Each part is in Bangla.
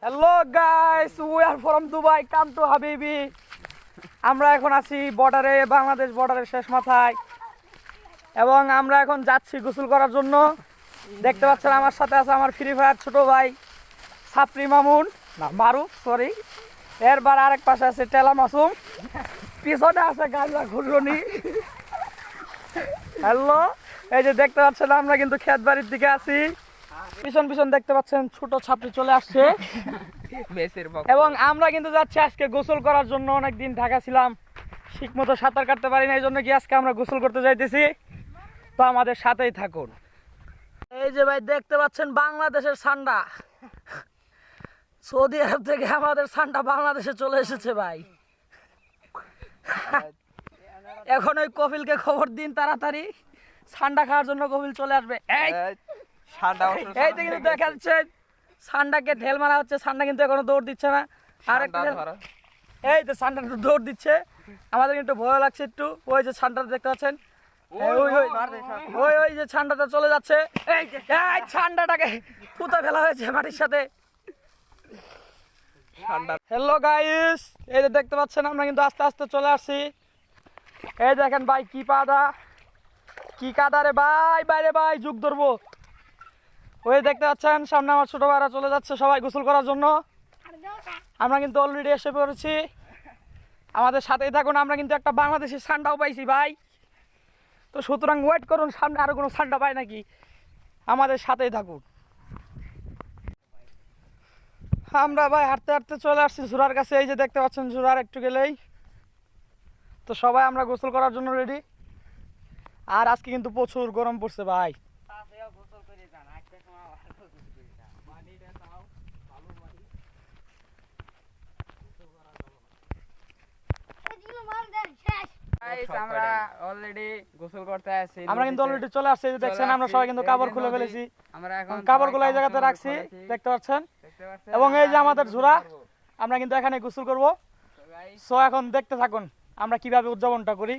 Hello guys, we are from Dubai, come to হাবিবি। আমরা এখন আছি বর্ডারে, বাংলাদেশ বর্ডারের শেষ মাথায়, এবং আমরা এখন যাচ্ছি গোসল করার জন্য। দেখতে পাচ্ছেন আমার সাথে আছে আমার ফ্রি ফায়ার ছোট ভাই সাপরি মামুন, না মারুফ সরি। এরবার আরেক পাশে আছে টেলা মাসুম, পিছনে আছে গাজা ঘুরনি। হ্যালো, এই যে দেখতে পাচ্ছেন আমরা কিন্তু ক্ষেত বাড়ির দিকে আছি। পিছন পিছন দেখতে পাচ্ছেন ছোট ছাপড়ি চলে আসছে, এবং আমরা কিন্তু যাচ্ছি আজকে গোসল করার জন্য। অনেকদিন ঢাকা ছিলাম, ঠিক মতো সাঁতার কাটতে পারি না, এই জন্য কি আজকে আমরা গোসল করতে যাইতেছি। তো আমাদের সাথেই থাকুন। এই যে ভাই দেখতে পাচ্ছেন বাংলাদেশের সান্ডা, সৌদি আরব থেকে আমাদের সান্ডা বাংলাদেশে চলে এসেছে ভাই। এখন ওই কপিলকে খবর দিন তাড়াতাড়ি, সান্ডা খাওয়ার জন্য কপিল চলে আসবে। এই তো কিন্তু দেখা যাচ্ছে সান্ডাকে ঢেল মারা হচ্ছে, সান্ডা কিন্তু এখনো দৌড় দিচ্ছে না। আর এই তো সান্ডা দৌড় দিচ্ছে, আমাদের কিন্তু ভয় লাগছে একটু। ওই যে সান্ডাটা দেখতে পাচ্ছেন, ওই যে ছান্ডাটা চলে যাচ্ছে, এই ছান্ডাটাকে পুঁতা ফেলা হয়েছে মাটির সাথে। হ্যালো গাইস, এই যে দেখতে পাচ্ছেন আমরা কিন্তু আস্তে আস্তে চলে আসছি। এই দেখেন ভাই কি কাদা, কি কাদা রে ভাই, বাইরে ভাই যুগ ধরবো। ওই দেখতে পাচ্ছেন সামনে আমার ছোট ভাইরা চলে যাচ্ছে সবাই গোসল করার জন্য। আমরা কিন্তু অলরেডি এসে পড়েছি, আমাদের সাথেই থাকুন। আমরা কিন্তু একটা বাংলাদেশের সান্ডাও পাইছি ভাই, তো সুতরাং ওয়েট করুন, সামনে আরো কোনো সান্ডা পাই নাকি, আমাদের সাথেই থাকুন। আমরা ভাই হাঁটতে হাঁটতে চলে আসছি ঝুরার কাছে। এই যে দেখতে পাচ্ছেন ঝুরার একটু গেলেই, তো সবাই আমরা গোসল করার জন্য রেডি। আর আজকে কিন্তু প্রচুর গরম পড়ছে ভাই। আমরা অলরেডি গোসল করতে আসছি, আমরা কিন্তু অলরেডি চলে আসছি, দেখছেন আমরা সবাই কিন্তু কাপড় খুলে ফেলেছি। আমরা এখন কাপড়গুলো এই জায়গাতে রাখছি, দেখতে পাচ্ছেন। এবং এই যে আমাদের ঝুরা, আমরা কিন্তু এখানে গোসল করব। সো এখন দেখতে থাকুন আমরা কিভাবে উদযাপনটা করি।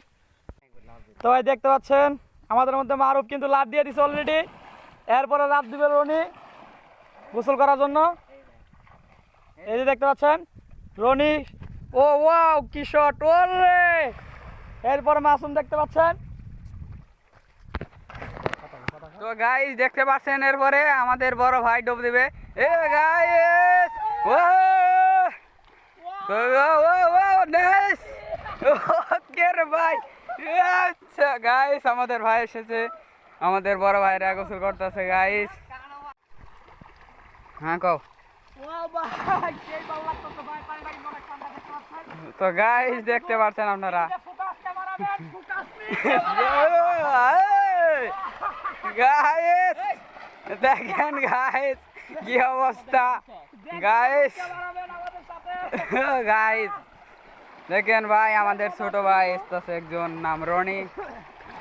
তো ভাই দেখতে পাচ্ছেন আমাদের মধ্যে মারুফ কিন্তু লাভ দিয়ে দিছে অলরেডি, এরপরে লাভ দিবে রনি গোসল করার জন্য। এই যে দেখতে পাচ্ছেন রনি, ও ওয়াও কি শট, ওরে। এরপরে মাসুম দেখতে পাচ্ছেন। তো গাইস দেখতে পাচ্ছেন এরপরে আমাদের বড় ভাই ডুব দিবে। এ গাইস ও নাইস, ওকে রে ভাই। আচ্ছা গাইস আমাদের ভাই এসেছে, আমাদের বড় ভাইরা গোসল করতেছে গাইস। হ্যাঁ কও। তো গাইস দেখতে পাচ্ছেন আপনারা, গাইস দেখেন গাইস কি অবস্থা গাইস। গাইস দেখেন ভাই আমাদের ছোট ভাই আসতেছে একজন, নাম রনি,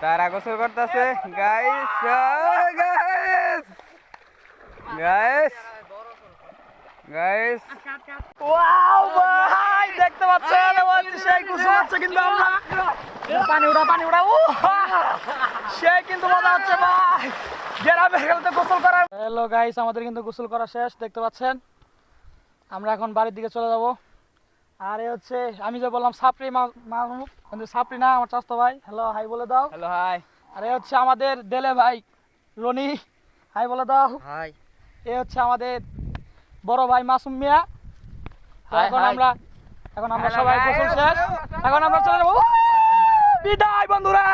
তারা গোসল করতেছে guys. Guys guys guys wow ভাই দেখতে পাচ্ছেন সেই গোসল হচ্ছে কিন্তু আমরা, পানি উড়া ও সেই কিন্তু মজা হচ্ছে ভাই গ্রামে গেলে গোসল করার। হ্যালো গাইস, আমাদের কিন্তু গোসল করা শেষ, দেখতে পাচ্ছেন। আমরা এখন বাড়ির দিকে চলে যাব। আর এই হচ্ছে আমি যে বললাম সাপরি মামুক, কিন্তু সাপরি না, আমার চাচতো ভাই। হ্যালো হাই বলে দাও। Hello hi. আর এই হচ্ছে আমাদের দেলে ভাই রনি, হাই বলে দাও। হাই। এই হচ্ছে আমাদের বড় ভাই মাসুম মিয়া। এখন আমরা সবাই গোসল শেষ, এখন আমরা চলে যাবো। বিদায় বন্ধুরা।